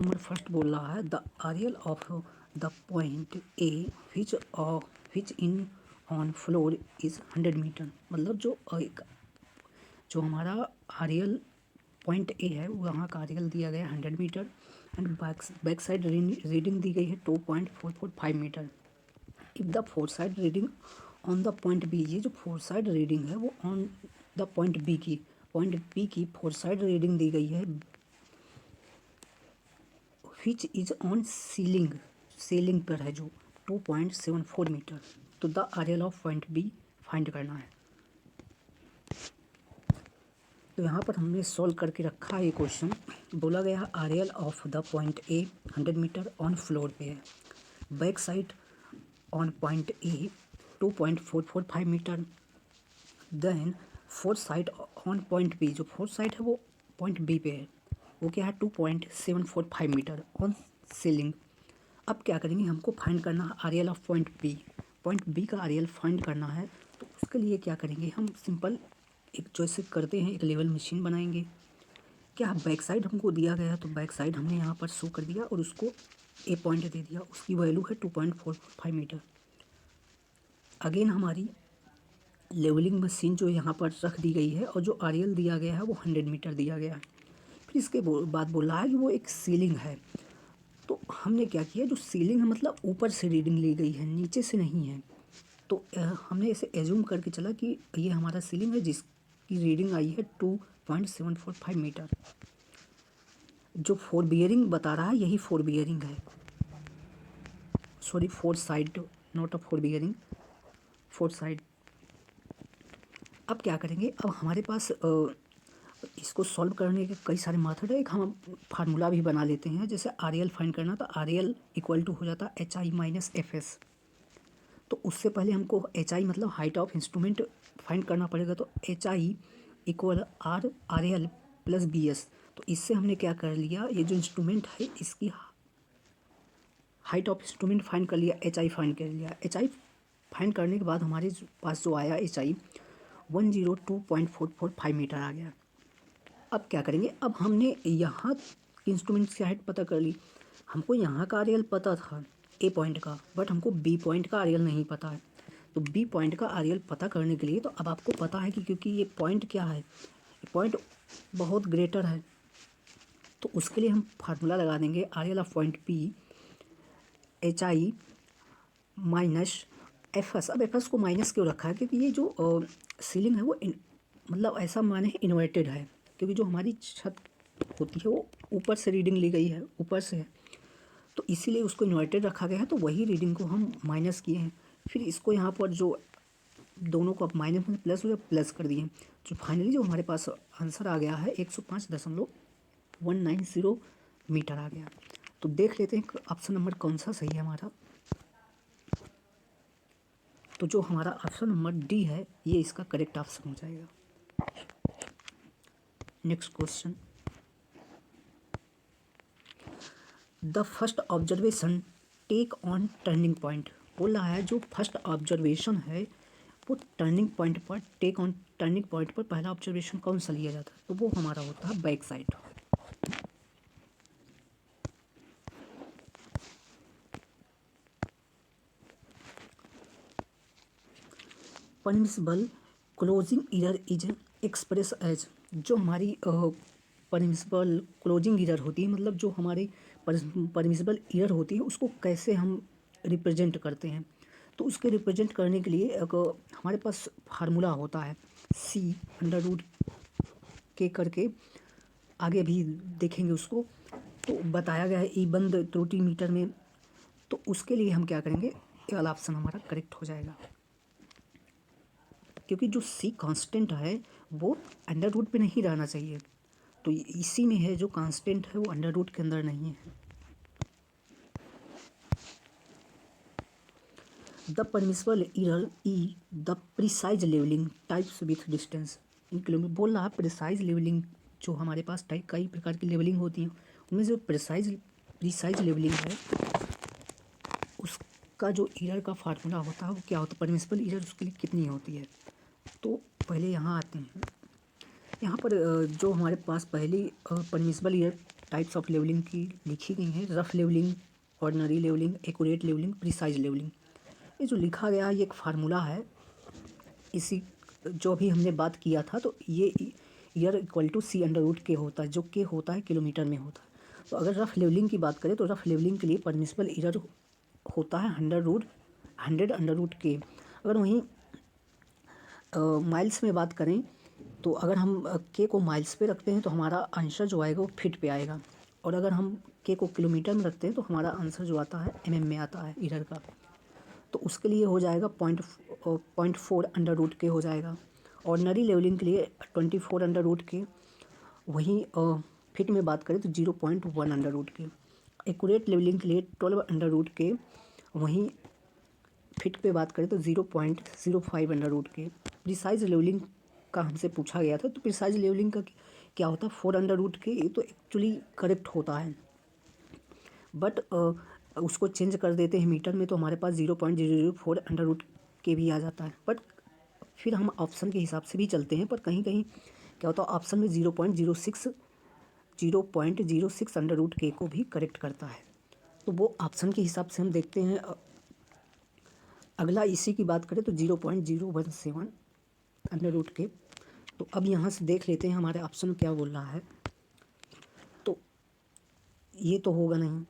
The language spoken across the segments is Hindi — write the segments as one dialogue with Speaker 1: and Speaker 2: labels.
Speaker 1: नंबर फर्स्ट बोल रहा है the RL of the point A which in on floor is 100 meter. मतलब जो हमारा आरियल पॉइंट ए है वहाँ का आरियल दिया गया है 100 meter and back side reading दी गई है 2.445 meter. If the fore side reading on the point B, ये जो फोर साइड रीडिंग है वो ऑन द पॉइंट बी की फोर साइड रीडिंग दी गई है विच इज ऑन सीलिंग पर है जो 2.74 मीटर। तो the RL of point B find करना है। तो यहाँ पर हमने सॉल्व करके रखा है ये क्वेश्चन। बोला गया RL of the point A 100 meter on floor पे है, back side on point A 2.445 meter, then fourth side on point B, जो फोर्थ साइड है वो पॉइंट बी पे है, वो क्या है 2.745 मीटर ऑन सीलिंग। अब क्या करेंगे, हमको फाइंड करना है आरियल ऑफ पॉइंट बी का आरियल फाइंड करना है। तो उसके लिए क्या करेंगे, हम सिंपल एक जैसे करते हैं एक लेवल मशीन बनाएंगे। क्या बैक साइड हमको दिया गया है तो बैक साइड हमने यहाँ पर शो कर दिया और उसको ए पॉइंट दे दिया, उसकी वैल्यू है 2.445 मीटर। अगेन हमारी लेवलिंग मशीन जो यहाँ पर रख दी गई है और जो आरियल दिया गया है वो 100 मीटर दिया गया है। फिर इसके बाद बोला है कि वो एक सीलिंग है। तो हमने क्या किया, जो सीलिंग है मतलब ऊपर से रीडिंग ली गई है, नीचे से नहीं है। तो हमने इसे एज्यूम करके चला कि ये हमारा सीलिंग है जिसकी रीडिंग आई है 2.745 मीटर। जो फोर बियरिंग बता रहा है यही फोर बियरिंग है, sorry four side, not a four bearing, four side. अब क्या करेंगे, अब हमारे पास इसको सॉल्व करने के कई सारे मेथड है। एक हम फार्मूला भी बना लेते हैं, जैसे आर फाइंड करना तो आर इक्वल टू हो जाता है एच आई माइनस एफ एस। तो उससे पहले हमको एच आई मतलब हाइट ऑफ इंस्ट्रूमेंट फाइंड करना पड़ेगा। तो H I equal R L plus B S. तो इससे हमने क्या कर लिया, ये जो इंस्ट्रूमेंट है इसकी हाइट ऑफ इंस्ट्रूमेंट फाइंड कर लिया, एच आई फाइंड कर लिया। एच आई फाइंड करने के बाद हमारे पास जो आया एच आई 102.445 मीटर आ गया। अब क्या करेंगे, अब हमने यहाँ इंस्ट्रूमेंट की हाइट पता कर ली। हमको यहाँ का आरियल पता था ए पॉइंट का, बट हमको बी पॉइंट का आरियल नहीं पता है। तो बी पॉइंट का आरियल पता करने के लिए तो अब आपको पता है कि क्योंकि ये पॉइंट क्या है, ये पॉइंट बहुत ग्रेटर है, तो उसके लिए हम फार्मूला लगा देंगे RL of point B HI आई माइनस एफ एस। अब एफ एस को माइनस क्यों रखा है, क्योंकि ये जो सीलिंग है वो मतलब ऐसा माने इन्वर्टेड है, क्योंकि जो हमारी छत होती है वो ऊपर से रीडिंग ली गई है, ऊपर से है, तो इसीलिए उसको इन्वर्टेड रखा गया है। तो वही रीडिंग को हम माइनस किए हैं, फिर इसको यहाँ पर जो दोनों को अब माइनस में प्लस हो प्लस कर दिए। जो फाइनली जो हमारे पास आंसर आ गया है 105.190 मीटर आ गया। तो देख लेते हैं ऑप्शन नंबर कौन सा सही है हमारा। तो जो हमारा ऑप्शन नंबर डी है ये इसका करेक्ट ऑप्शन हो जाएगा। Next question, the first observation take on turning point. बोल रहा है जो फर्स्ट ऑब्जर्वेशन है वो टर्निंग पॉइंट पर, टेक ऑन टर्निंग पॉइंट पर पहला ऑब्जर्वेशन कौन सा लिया जाता है, तो वो हमारा होता है back side. Permissible closing error is express as, जो हमारी परमिसिबल क्लोजिंग ईरर होती है, मतलब जो हमारी परमिसिबल ईरर होती है उसको कैसे हम रिप्रेजेंट करते हैं। तो उसके रिप्रेजेंट करने के लिए एक हमारे पास फार्मूला होता है सी अंडर रूट के करके, आगे भी देखेंगे उसको। तो बताया गया है ई बंद त्रुटि मीटर में। तो उसके लिए हम क्या करेंगे, ये वाला ऑप्शन हमारा करेक्ट हो जाएगा, क्योंकि जो सी कांस्टेंट है वो अंडर रूट पे नहीं रहना चाहिए। तो इसी में है जो कांस्टेंट है वो अंडर रूट के अंदर नहीं है। The permissible error E the precise levelling types with distance in kilometre. बोल रहा है प्रिसाइज लेवलिंग, जो हमारे पास टाइप कई प्रकार की लेवलिंग होती हैं उनमें जो प्रिसाइज लेवलिंग है उसका जो एरर का फार्मूला होता है वो क्या होता है, परमिसिबल एरर उसके लिए कितनी होती है। तो पहले यहाँ आते हैं, यहाँ पर जो हमारे पास पहली permissible error types of levelling की लिखी गई हैं, rough levelling, ordinary levelling, accurate levelling, precise levelling. ये जो लिखा गया है ये एक फार्मूला है, इसी जो अभी हमने बात किया था, तो ये error equal to C under root के होता है, जो के होता है किलोमीटर में होता है। तो अगर रफ लेवलिंग की बात करें तो रफ लेवलिंग के लिए परमिसिबल ईयर होता है 100 अंडर रूट के। अगर वहीं माइल्स में बात करें तो अगर हम के को माइल्स पे रखते हैं तो हमारा आंसर जो आएगा वो फीट पे आएगा, और अगर हम के को किलोमीटर में रखते हैं तो हमारा आंसर जो आता है एमएम में आता है ईयर का। तो उसके लिए हो जाएगा 0.4 अंडर रूट के हो जाएगा। ऑर्डिनरी लेवलिंग के लिए 24 अंडर रूट के। वहीं फिट में बात करें तो 0.1 अंडर रूट के। एक्यूरेट लेवलिंग के लिए 12 अंडर रूट के। वहीं फिट पे बात करें तो 0.05 अंडर रूट के। प्रिसाइज लेवलिंग का हमसे पूछा गया था, तो प्रिसाइज लेवलिंग का क्या होता है 4 अंडर रूट के। ये तो एक्चुअली करेक्ट होता है, बट उसको चेंज कर देते हैं मीटर में तो हमारे पास 0.004 अंडर रूट के भी आ जाता है। बट फिर हम ऑप्शन के हिसाब से भी चलते हैं, पर कहीं कहीं क्या होता है ऑप्शन में 0.06 अंडर रूट के को भी करेक्ट करता है। तो वो ऑप्शन के हिसाब से हम देखते हैं। अगला इसी की बात करें तो 0.017 अंडर रूट के। तो अब यहाँ से देख लेते हैं हमारे ऑप्शन में क्या बोल रहा है। तो ये तो होगा नहीं,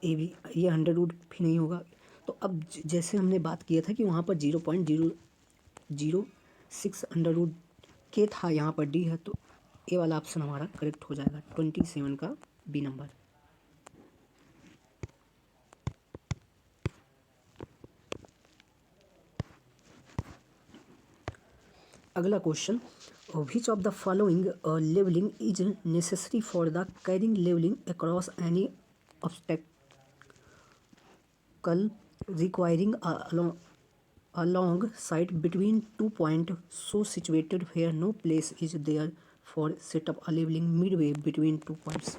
Speaker 1: ये अंडर रूट भी नहीं होगा। तो अब जैसे हमने बात किया था कि वहाँ पर 0.006 अंडर रूट के था, यहाँ पर डी है, तो ये वाला ऑप्शन हमारा करेक्ट हो जाएगा 27 का बी नंबर। अगला question, which of the following levelling is necessary for the carrying levelling across any obstacle requiring a long side between 2 points so situated where no place is there for set up a leveling midway between 2 points।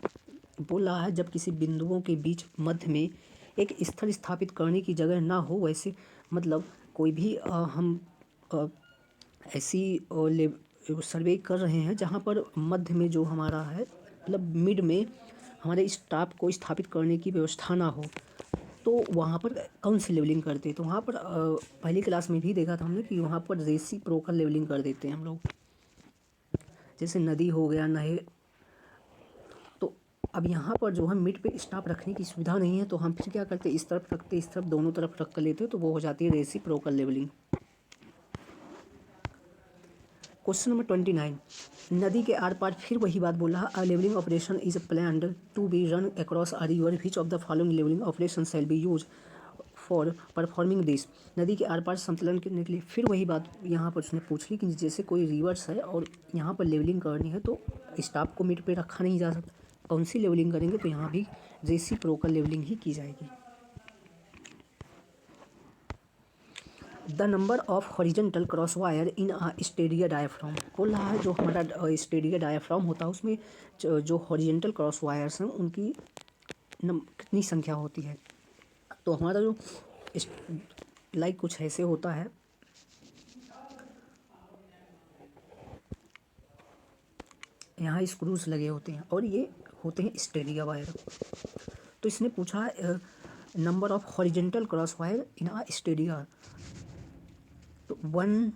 Speaker 1: बोला है जब किसी बिंदुओं के बीच मध्य में एक स्थल स्थापित करने की जगह ना हो, वैसे मतलब कोई भी हम ऐसी सर्वे कर रहे हैं जहाँ पर मध्य में जो हमारा है मतलब मिड में हमारे स्टाफ को स्थापित करने की व्यवस्था ना हो, तो वहाँ पर कौन सी लेवलिंग करते हैं। तो वहाँ पर पहली क्लास में भी देखा था हमने कि वहाँ पर रेसिप्रोकल लेवलिंग कर देते हैं हम लोग, जैसे नदी हो गया, नहर। तो अब यहाँ पर जो है मिड पे स्टाफ रखने की सुविधा नहीं है, तो हम फिर क्या करते हैं, इस तरफ रखते, इस तरफ, दोनों तरफ रख कर लेते हैं, तो वो हो जाती है रेसिप्रोकल लेवलिंग। क्वेश्चन नंबर 29, नदी के आर पार फिर वही बात बोल रहा है। A levelling operation is planned to be run across a river, which of the following levelling operation shall be use for performing this. नदी के आर पार संतुलन करने के लिए फिर वही बात यहाँ पर उसने पूछ ली कि जैसे कोई रिवर्स है और यहाँ पर लेवलिंग करनी है तो स्टाफ को मिड पे रखा नहीं जा सकता, कौन सी लेवलिंग करेंगे, तो यहाँ भी रेसिप्रोकल लेवलिंग ही की जाएगी। The number of horizontal cross wire in a Stadia diaphragm. बोल रहा है जो हमारा स्टेडिया डायाफ्राम होता है उसमें जो हॉरिजेंटल क्रॉस वायर्स हैं उनकी कितनी संख्या होती है। तो हमारा जो लाइक कुछ ऐसे होता है, यहाँ स्क्रूज लगे होते हैं और ये होते हैं स्टेडिया वायर। तो इसने पूछा number of horizontal cross wire in a Stadia, तो 1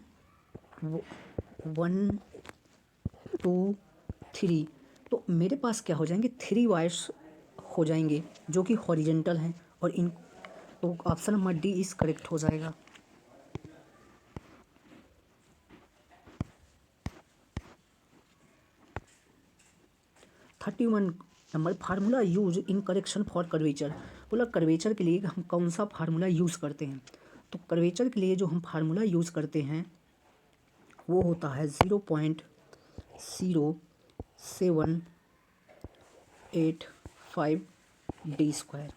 Speaker 1: 2 3। तो मेरे पास क्या हो जाएंगे, 3 वायर्स हो जाएंगे जो कि हॉरिजेंटल हैं, और इन तो option number D is correct हो जाएगा। Thirty one number, formula use in correction for curvature. बोला कर्वेचर के लिए हम कौन सा फार्मूला यूज़ करते हैं। तो कर्वेचर के लिए जो हम फार्मूला यूज़ करते हैं वो होता है 0.0785 डी स्क्वायर।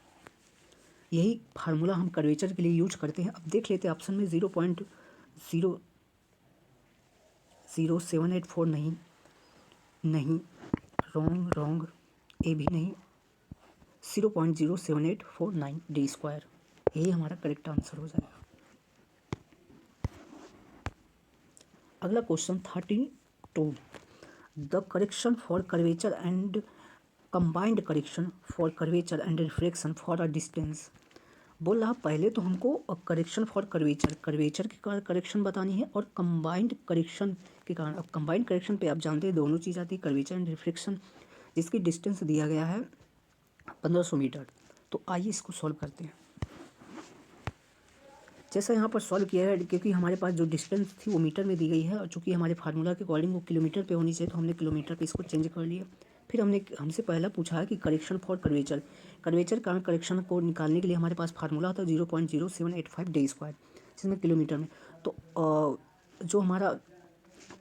Speaker 1: यही फार्मूला हम कर्वेचर के लिए यूज करते हैं। अब देख लेते हैं ऑप्शन में 0.00784 नहीं, रॉन्ग, ए भी नहीं, 0.07849 डी स्क्वायर, यही हमारा करेक्ट आंसर हो जाएगा। अगला question 32, the correction for curvature and combined correction for curvature and reflection for a distance. बोल रहा पहले तो हमको करेक्शन फॉर कर्वेचर के कारण करेक्शन बतानी है और कंबाइंड करेक्शन के कारण। अब कंबाइंड करेक्शन पे आप जानते हैं दोनों चीज़ आती है, कर्वेचर एंड रिफ्लेक्शन, जिसकी डिस्टेंस दिया गया है 1500 मीटर। तो आइए इसको सॉल्व करते हैं। जैसा यहाँ पर सॉल्व किया है, क्योंकि हमारे पास जो डिस्टेंस थी वो मीटर में दी गई है और चूँकि हमारे फार्मूला के अकॉर्डिंग वो किलोमीटर पे होनी चाहिए, तो हमने किलोमीटर पे इसको चेंज कर लिया। फिर हमसे पहला पूछा है कि करेक्शन फॉर कर्वेचर, कारण करेक्शन को निकालने के लिए हमारे पास फार्मूला था 0.0785 डे स्क्वायर, जिसमें किलोमीटर में। तो जो हमारा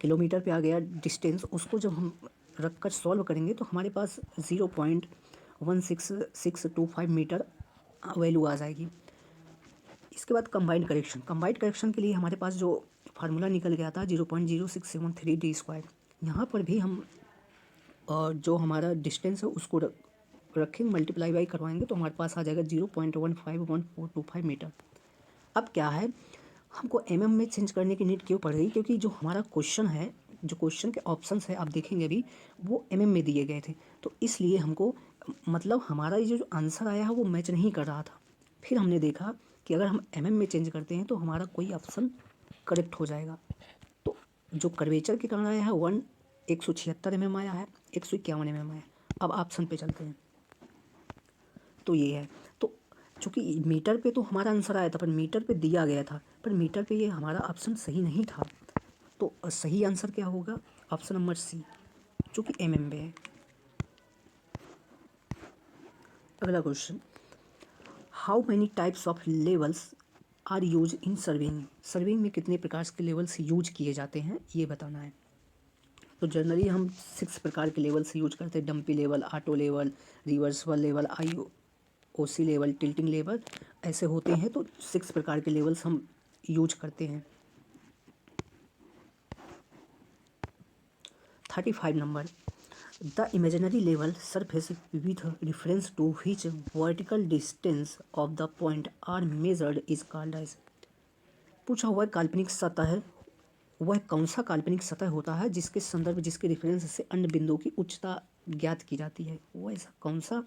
Speaker 1: किलोमीटर पे आ गया डिस्टेंस, उसको जब हम रख कर सॉल्व करेंगे तो हमारे पास 0.16625 मीटर वैल्यू आ जाएगी। इसके बाद कंबाइंड करेक्शन के लिए हमारे पास जो फार्मूला निकल गया था 0.0673 डी स्क्वायर। यहाँ पर भी हम जो हमारा डिस्टेंस है उसको रखेंगे, मल्टीप्लाई बाई करवाएंगे तो हमारे पास आ जाएगा 0.151425 मीटर। अब क्या है, हमको एमएम में चेंज करने की नीड क्यों पड़ रही, क्योंकि जो हमारा क्वेश्चन है, जो क्वेश्चन के ऑप्शंस है आप देखेंगे अभी, वो एमएम में दिए गए थे, तो इसलिए हमको मतलब हमारा ये जो आंसर आया है वो मैच नहीं कर रहा था। फिर हमने देखा कि अगर हम एमएम में चेंज करते हैं तो हमारा कोई ऑप्शन करेक्ट हो जाएगा। तो जो कर्वेचर के कारण आया है 176 mm आया है, 151 mm आया। अब ऑप्शन पे चलते हैं, तो ये है। तो चूँकि मीटर पे तो हमारा आंसर आया था, पर मीटर पे दिया गया था, पर मीटर पे ये हमारा ऑप्शन सही नहीं था। तो सही आंसर क्या होगा, ऑप्शन नंबर सी, जो कि एमएम में है। अगला question, how many types of levels are use in surveying. Surveying में कितने प्रकार के लेवल्स यूज किए जाते हैं ये बताना है। तो जनरली हम 6 प्रकार के लेवल्स यूज करते हैं, dumpy level, auto level, reversible level, OC level, tilting level, ऐसे होते हैं। तो 6 प्रकार के लेवल्स हम यूज करते हैं। 35 number, the imaginary level surface with reference to which vertical distance of the point are measured is called as. पूछा हुआ काल्पनिक सतह, वह कौन सा काल्पनिक सतह होता है जिसके संदर्भ, जिसके रेफरेंस से अन्य बिंदुओं की उच्चता ज्ञात की जाती है। वो ऐसा कौन सा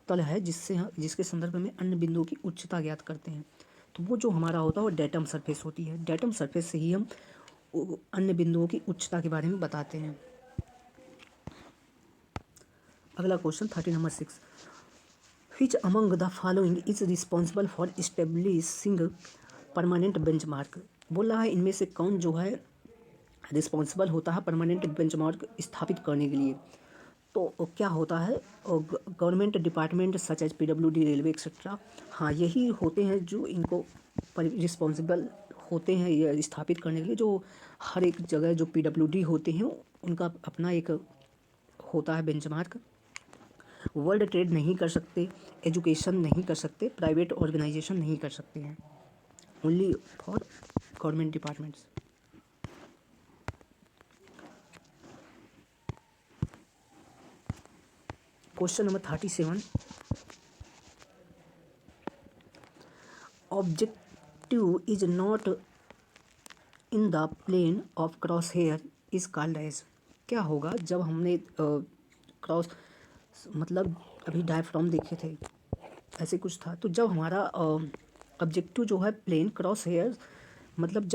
Speaker 1: तल है जिसके संदर्भ में अन्य बिंदुओं की उच्चता ज्ञात करते हैं। तो वो जो हमारा होता है वो डेटम सरफेस होती है। डेटम सरफेस से ही हम अन्य बिंदुओं की उच्चता के बारे में बताते हैं। अगला question 30 number 6, which among the following is responsible for establishing permanent benchmark. बोल रहा है इनमें से कौन जो है रिस्पॉन्सिबल होता है परमानेंट बेंचमार्क स्थापित करने के लिए। तो क्या होता है, government department such as PWD, railway etcetera, हाँ यही होते हैं जो इनको रिस्पॉन्सिबल होते हैं ये स्थापित करने के लिए। जो हर एक जगह जो पीडब्ल्यूडी होते हैं उनका अपना एक होता है बेंचमार्क। वर्ल्ड ट्रेड नहीं कर सकते, एजुकेशन नहीं कर सकते, प्राइवेट ऑर्गेनाइजेशन नहीं कर सकते हैं, only for government departments. Question number 37, objective is not in the plane of cross hair is called as. क्या होगा जब हमने क्रॉस मतलब अभी डायफ्राम देखे थे, ऐसे कुछ था। तो जब हमारा ऑब्जेक्टिव जो है प्लेन क्रॉस हेयर, मतलब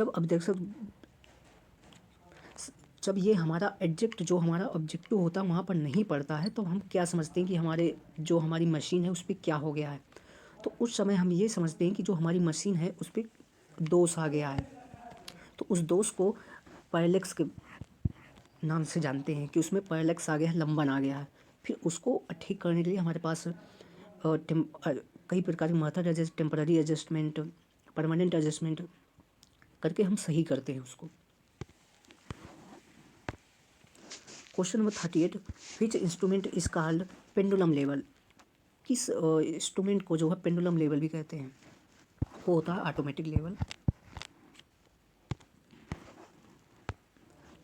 Speaker 1: जब ये हमारा एडजेक्ट जो हमारा ऑब्जेक्टिव होता है वहाँ पर नहीं पड़ता है, तो हम क्या समझते हैं कि हमारी मशीन है उस पर क्या हो गया है। तो उस समय हम ये समझते हैं कि जो हमारी मशीन है उस पर दोष आ गया है। तो उस दोष को पैरेलैक्स के नाम से जानते हैं कि उसमें पैरेलैक्स आ गया है, लंबन आ गया है। फिर उसको ठीक करने के लिए हमारे पास कई प्रकार के method, temporary adjustment, permanent adjustment करके हम सही करते हैं उसको। Question number 38, which instrument is called pendulum level. किस इंस्ट्रूमेंट को जो है पेंडुलम लेवल भी कहते हैं, वो होता है automatic level.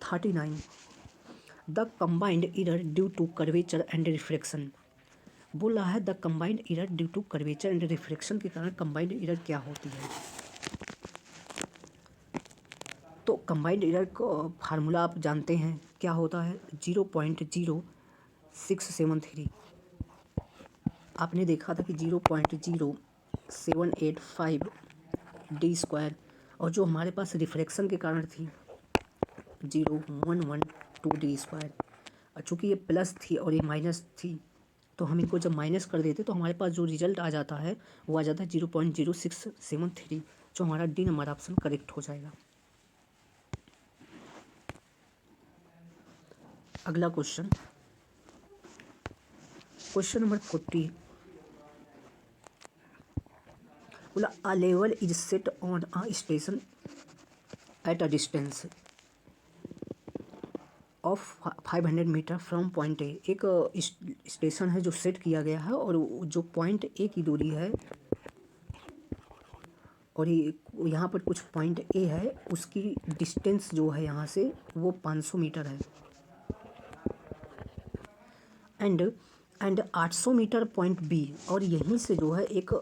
Speaker 1: 39, the combined error due to curvature and reflection. बोल रहा है the combined error due to curvature and reflection के कारण कंबाइंड एरर क्या होती है। तो कंबाइंड एरर को फार्मूला आप जानते हैं क्या होता है 0.0673। आपने देखा था कि 0.0785 डी स्क्वायर, और जो हमारे पास रिफ्रैक्शन के कारण थी 0.112 डी स्क्वायर। और चूँकि ये प्लस थी और ये माइनस थी, तो हम इनको जब माइनस कर देते तो हमारे पास जो रिजल्ट आ जाता है वो आ जाता है 0.0673, जो हमारा डी नंबर ऑप्शन करेक्ट हो जाएगा। अगला क्वेश्चन, क्वेश्चन नंबर 40, बोला a level is set on a station at a distance of 500 metre from point A. एक स्टेशन है जो सेट किया गया है और जो पॉइंट ए की दूरी है, और ये यहाँ पर कुछ पॉइंट ए है, उसकी डिस्टेंस जो है यहाँ से वो 500 मीटर है। एंड 800 मीटर पॉइंट बी, और यहीं से जो है एक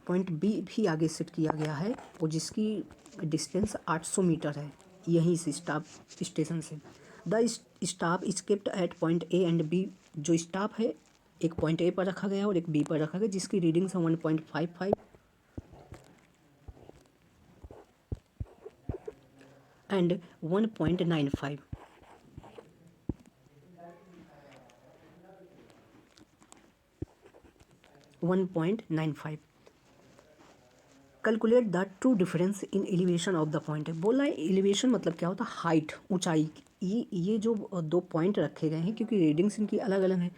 Speaker 1: पॉइंट बी भी आगे सेट किया गया है और जिसकी डिस्टेंस 800 मीटर है यहीं से स्टॉप स्टेशन से। The stop is kept at point A and B. जो स्टॉप है एक पॉइंट ए पर रखा गया और एक बी पर रखा गया, जिसकी रीडिंग है 1.55 and 1.95। Calculate the true difference in elevation of the point. बोला है एलिवेशन मतलब क्या होता है, हाइट, ऊंचाई। ये जो दो पॉइंट रखे गए हैं, क्योंकि रीडिंग्स इनकी अलग अलग हैं,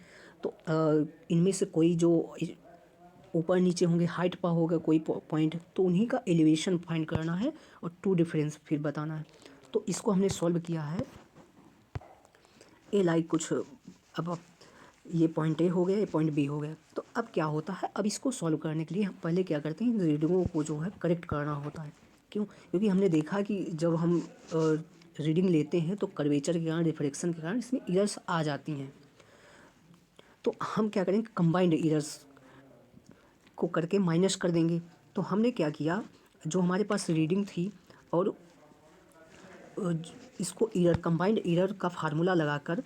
Speaker 1: तो इनमें से कोई जो ऊपर नीचे होंगे, हाइट पर होगा कोई पॉइंट, तो उन्हीं का एलिवेशन फाइंड करना है और ट्रू डिफरेंस फिर बताना है। तो इसको हमने सॉल्व किया है। ए लाइक कुछ, अब ये पॉइंट ए हो गया, ये पॉइंट बी हो गया। तो अब क्या होता है, अब इसको सॉल्व करने के लिए हम पहले क्या करते हैं, रीडिंगों को जो है करेक्ट करना होता है। क्यों? क्योंकि हमने देखा कि जब हम रीडिंग लेते हैं तो कर्वेचर के कारण, रिफ्रैक्शन के कारण इसमें एरर्स आ जाती हैं। तो हम क्या करेंगे, कंबाइंड एरर्स को करके माइनस कर देंगे। तो हमने क्या किया, जो हमारे पास रीडिंग थी और इसको एरर, कंबाइंड एरर का फार्मूला लगाकर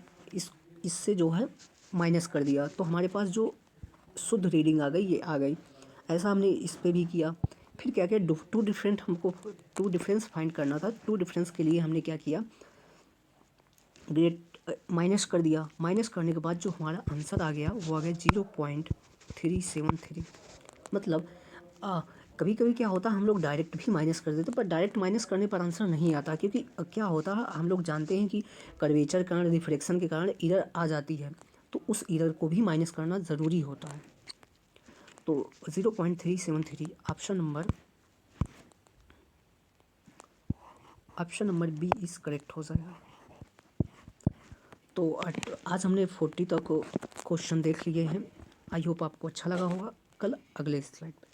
Speaker 1: इससे जो है माइनस कर दिया, तो हमारे पास जो शुद्ध रीडिंग आ गई, ये आ गई। ऐसा हमने इस पे भी किया। फिर क्या किया, हमको टू डिफरेंस फाइंड करना था। टू डिफरेंस के लिए हमने क्या किया, ग्रेट माइनस कर दिया। माइनस करने के बाद जो हमारा आंसर आ गया वो आ गया 0.373। मतलब कभी कभी क्या होता है, हम लोग डायरेक्ट भी माइनस कर देते, पर डायरेक्ट माइनस करने पर आंसर नहीं आता, क्योंकि क्या होता है, हम लोग जानते हैं कि कर्वेचर के कारण, रिफ्रैक्शन के कारण एरर आ जाती है, तो उस एरर को भी माइनस करना ज़रूरी होता है। तो 0.373 option number B is correct हो जाएगा। तो आज हमने 40 तक क्वेश्चन देख लिए हैं। आई होप आपको अच्छा लगा होगा। कल अगले स्लाइड पे।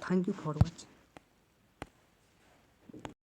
Speaker 1: Thank you for watching.